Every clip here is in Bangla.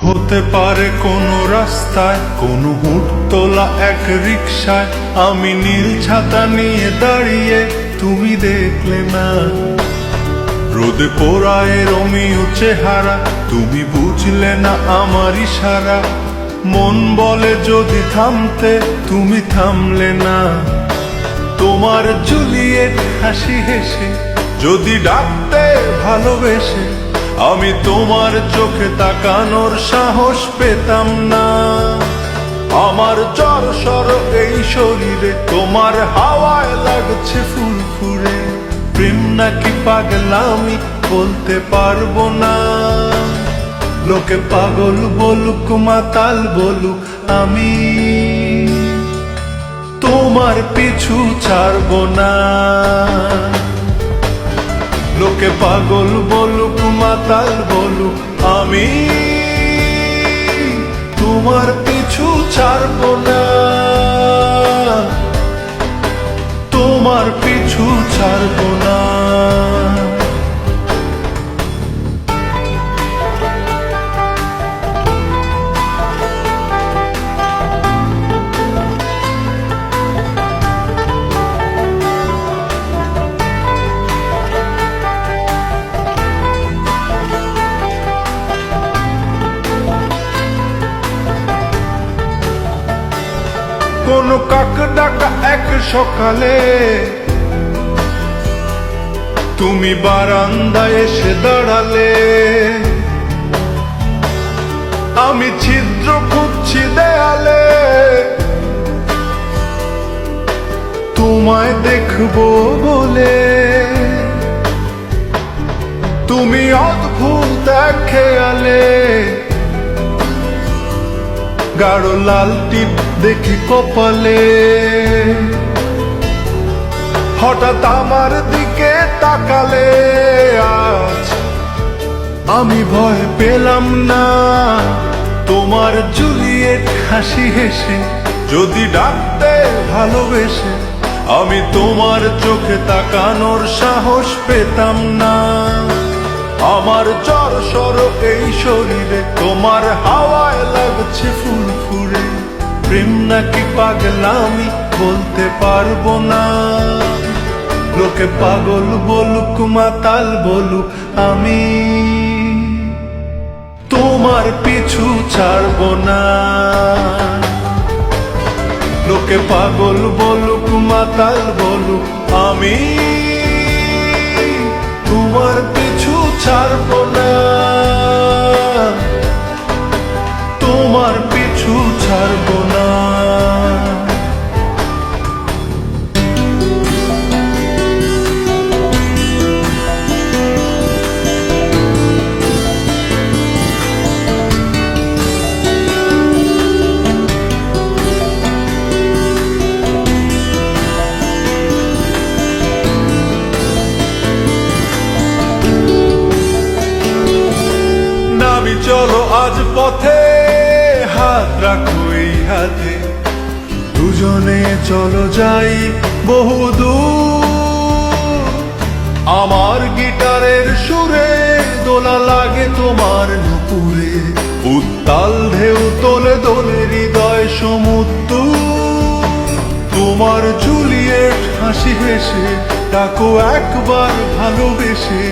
হতে পারে কোনো রাস্তায়, কোনো হুট তোলা এক রিকশায় আমি নীল ছাতা নিয়ে দাঁড়িয়ে, তুমি দেখলে না রোদে পোড়ায় রোমিও চেহারা, তুমি বুঝলে না আমার ইশারা। মন বলে যদি থামতে, তুমি থামলে না। তোমার জুলিয়েট হাসি হেসে যদি ডাকতে ভালোবেসে, আমি তোমার চোখে তাকানোর সাহস পেতাম না। আমার জড়সড় এই শরীরে তোমার হাওয়ায় লাগছে ফুরফুরে। প্রেম নাকি পাগলামি বলতে পারবো না। লোকে পাগল বলুক মাতাল বলুক, আমি তোমার পিছু ছাড়বো না। লোকে পাগল বলুক মাতাল বলুক, আমি তোমার পিছু ছাড়বো না। তোমার পিছু ছাড়বো না। কোন কাক ডাকা এক সকালে তুমি বারান্দায় এসে দাঁড়ালে। আমি ছিদ্র খুঁজছি দেয়ালে, তোমায় দেখবো বলে। তুমি অদ্ভুত এক খেয়ালে, গাঢ় লাল টিপ দেখি কপালে। হঠাৎ আমার দিকে তাকালে, আজ আমি ভয় পেলাম না। তোমার জুলিয়েট হাসি হেসে যদি ডাকতে ভালোবেসে, আমি তোমার চোখে তাকানোর সাহস পেতাম না। আমার জড়সড় এই শরীরে তোমার হাওয়ায় লাগছে ফুরফুরে। প্রেম নাকি পাগলামি বলতে পারবো না। লোকে পাগল বলুক মাতাল বলুক, আমি তোমার পিছু ছাড়বো না। লোকে পাগল বলুক মাতাল বলুক, আমি তোমার পিছু ছাড়বো না। তোমার পিছু ছাড়বো না। চলো আজ পথে, হাত রাখো এই হাতে। দুজনে চলো যাই বহুদূর। আমার গিটারের সুরে দোলা লাগে তোমার নুপুরে। উত্তাল ঢেউ তোলে দোলে হৃদয় সমুদ্র। তোমার জুলিয়েট হাসি হেসে ডাকো একবার ভালোবেসে।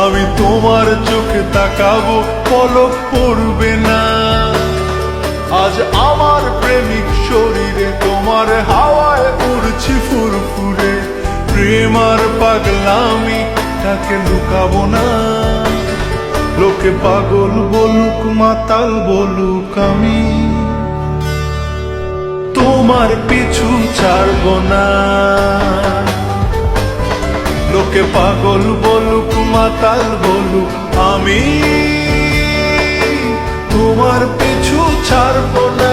আমি তোমার চোখে তাকাবো, পলক পড়বে না। আজ আমার প্রেমিক শরীরে তোমার হাওয়ায় উড়ছি ফুরফুরে। প্রেম আর পাগলামি তাকে লুকাবো না। লোকে পাগল বলুক মাতাল বলুক, আমি তোমার পিছু ছাড়বো না। লোকে পাগল বলুক মাতাল বলুক, আমি তোমার পিছু ছাড়বো না।